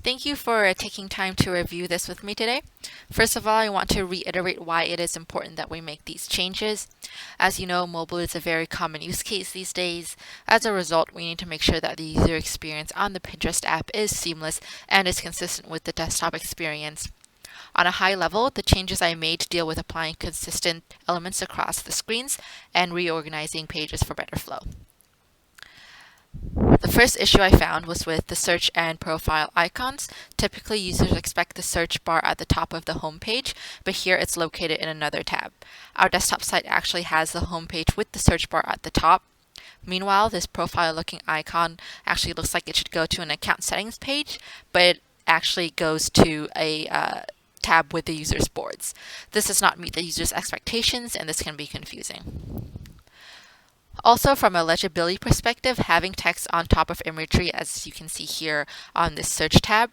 Thank you for taking time to review this with me today. First of all, I want to reiterate why it is important that we make these changes. As you know, mobile is a very common use case these days. As a result, we need to make sure that the user experience on the Pinterest app is seamless and is consistent with the desktop experience. On a high level, the changes I made deal with applying consistent elements across the screens and reorganizing pages for better flow. The first issue I found was with the search and profile icons. Typically, users expect the search bar at the top of the home page, but here it's located in another tab. Our desktop site actually has the home page with the search bar at the top. Meanwhile, this profile-looking icon actually looks like it should go to an account settings page, but it actually goes to a tab with the user's boards. This does not meet the user's expectations, and this can be confusing. Also, from a legibility perspective, having text on top of imagery, as you can see here on this search tab,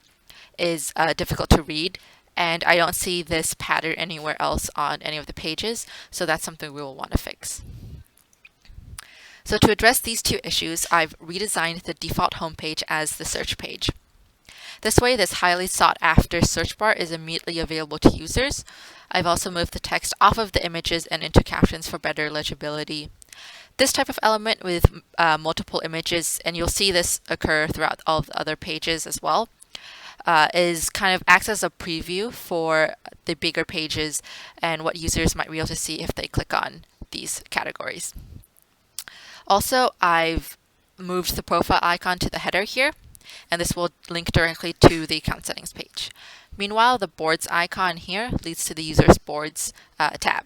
is difficult to read, and I don't see this pattern anywhere else on any of the pages, so that's something we will want to fix. So to address these two issues, I've redesigned the default homepage as the search page. This way, this highly sought after search bar is immediately available to users. I've also moved the text off of the images and into captions for better legibility. This type of element with multiple images, and you'll see this occur throughout all of the other pages as well, is kind of acts as a preview for the bigger pages and what users might be able to see if they click on these categories. Also, I've moved the profile icon to the header here, and this will link directly to the account settings page. Meanwhile, the boards icon here leads to the user's boards tab.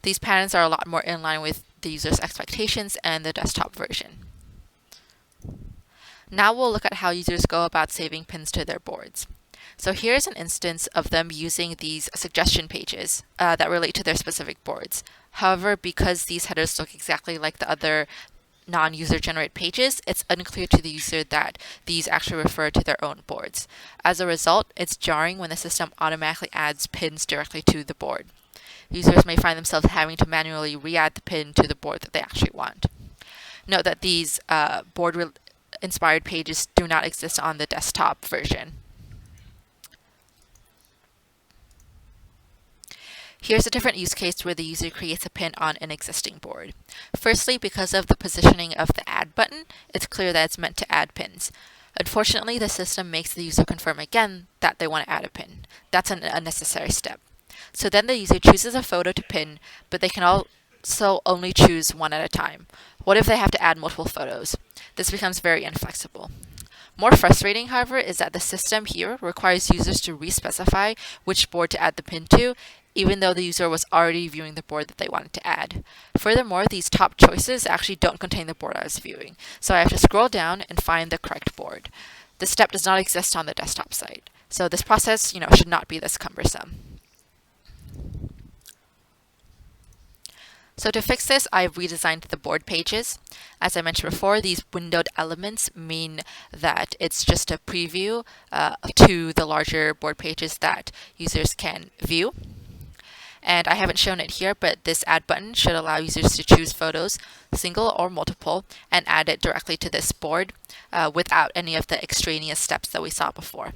These patterns are a lot more in line with the user's expectations and the desktop version. Now we'll look at how users go about saving pins to their boards. So here's an instance of them using these suggestion pages that relate to their specific boards. However, because these headers look exactly like the other non-user generated pages, it's unclear to the user that these actually refer to their own boards. As a result, it's jarring when the system automatically adds pins directly to the board. Users may find themselves having to manually re-add the pin to the board that they actually want. Note that these board-inspired pages do not exist on the desktop version. Here's a different use case where the user creates a pin on an existing board. Firstly, because of the positioning of the Add button, it's clear that it's meant to add pins. Unfortunately, the system makes the user confirm again that they want to add a pin. That's an unnecessary step. So then the user chooses a photo to pin, but they can also only choose one at a time. What if they have to add multiple photos? This becomes very inflexible. More frustrating, however, is that the system here requires users to re-specify which board to add the pin to, even though the user was already viewing the board that they wanted to add. Furthermore, these top choices actually don't contain the board I was viewing, so I have to scroll down and find the correct board. This step does not exist on the desktop site, so this process, should not be this cumbersome. So to fix this, I've redesigned the board pages. As I mentioned before, these windowed elements mean that it's just a preview to the larger board pages that users can view. And I haven't shown it here, but this add button should allow users to choose photos, single or multiple, and add it directly to this board without any of the extraneous steps that we saw before.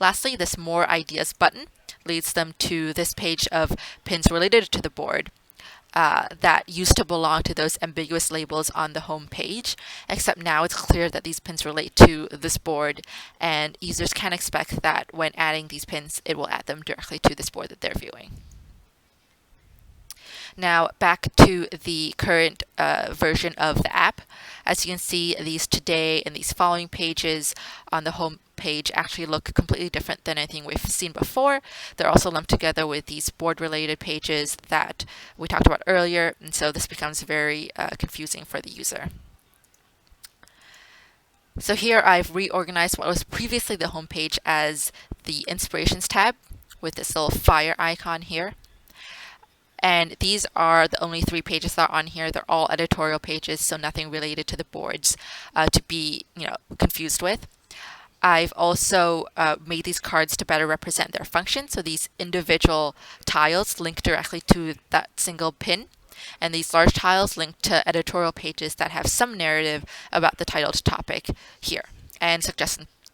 Lastly, this More Ideas button leads them to this page of pins related to the board that used to belong to those ambiguous labels on the home page, except now it's clear that these pins relate to this board, and users can expect that when adding these pins, it will add them directly to this board that they're viewing. Now back to the current version of the app. As you can see, these today and these following pages on the home page actually look completely different than anything we've seen before. They're also lumped together with these board-related pages that we talked about earlier, and so this becomes very confusing for the user. So here I've reorganized what was previously the home page as the Inspirations tab with this little fire icon here. And these are the only 3 pages that are on here. They're all editorial pages, so nothing related to the boards to be confused with. I've also made these cards to better represent their function. So these individual tiles link directly to that single pin. And these large tiles link to editorial pages that have some narrative about the titled topic here and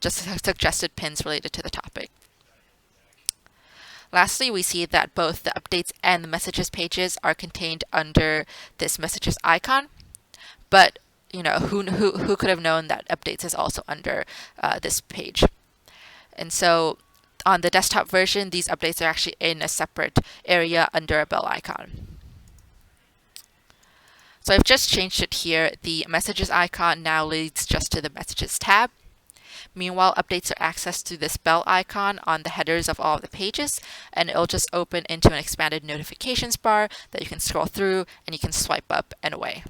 just suggested pins related to the topic. Lastly, we see that both the updates and the messages pages are contained under this messages icon, but who could have known that updates is also under this page? And so on the desktop version, these updates are actually in a separate area under a bell icon. So I've just changed it here. The messages icon now leads just to the messages tab. Meanwhile, updates are accessed through this bell icon on the headers of all of the pages, and it'll just open into an expanded notifications bar that you can scroll through and you can swipe up and away.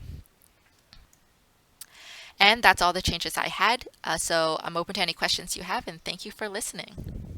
And that's all the changes I had. So I'm open to any questions you have, and thank you for listening.